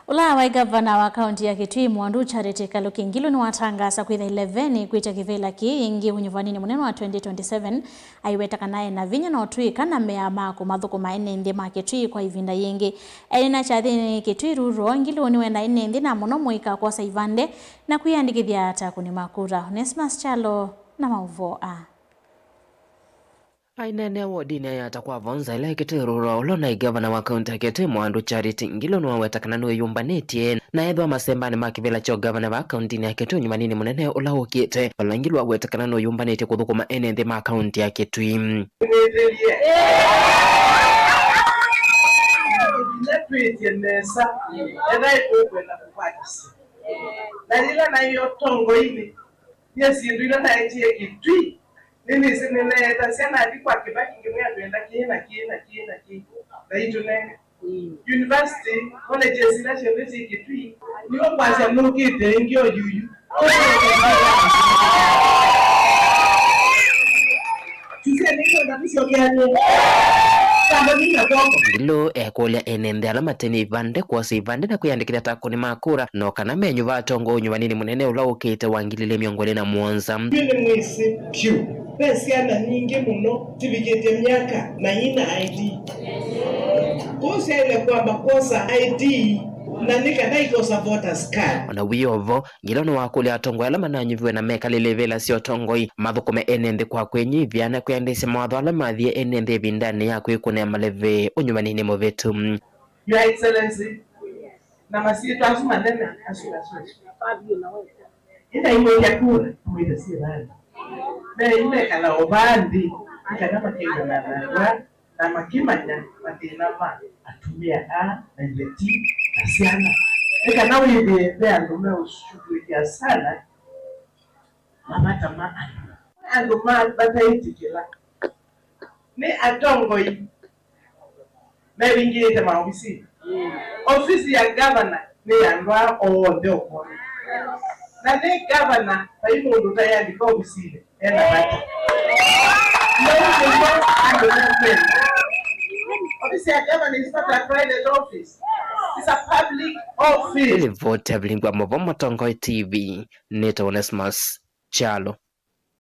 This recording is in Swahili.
Ula gavana wa kaunti ya Kitui Mwandu Charity Kaluki Ngilu ni watangasa kwitha 11 kwita kivela ki ingi unyivanini munene wa 2027 aiwetaka naye na vinya na otui kana mea mako mathuku maene ndi ma Kitui kwa ivinda yingi elina chathini Kitui ruro Ngilu niwe na ine ndi na muno muika kwa saivande na kuyandikithia atakuni makura. Onesmus Chalo na mauvoa Ainene wodine yatakwa vonza ile Kitui olona gavana wa kaunti ya Kitui Mwandu Charity Ngilu no wetakana no yumbanetie na edwa masembani makivela cho gavana wa kaunti ya Kitui nyumanini munene ulawukite Ngilu wetakana no yumbanetie kuthukuma enende ma kaunti ya Kitui Nini sinene tasiana adikwa kibaki ngimea tuenda kiina na itunenge university colleges ila shembezi Kitui niyo kwasya nukite ingio yuyu kise niyo natisyo kiani Ngilu ekulia enende alamateni ivande kwa sivande na kuyandikita takuni makura no kana menyu vatongo nyuvanini munene ulawukite wangilile miongole na muonza Bini mwisi piu Pesiana nyingi muno tibigete miaka na ina ID. Kosa ile kwamba kosa ID na nika naikosa voters card. Ona wiyovo Ngilu wakulia tongo alama na nyuviwe na meka lilevela sio tongoi mathukume enende kwa kwenyivya na kuyandisi mwadho alamathie enende vindani ya kwikune maleve unyumanini movetu. Your Excellency, na masiyetu asuma nena asula. Ina imo ya kura mwita si rani. Na ime kala obandi ikana makina na makimanya matina ma atumia a na ileti asiana ikana wide andume ushughulika sana mama kama anduma bataitikila ni atongo hii na wingine kama ofisi ya governor ni andwa onde okona na ne governor baimo ndo tayari kwa ofisi ena bata office ya governor is not a private office, it's a public office. Vote Blingwa Movo Motongo TV Neto Onesmus Chalo.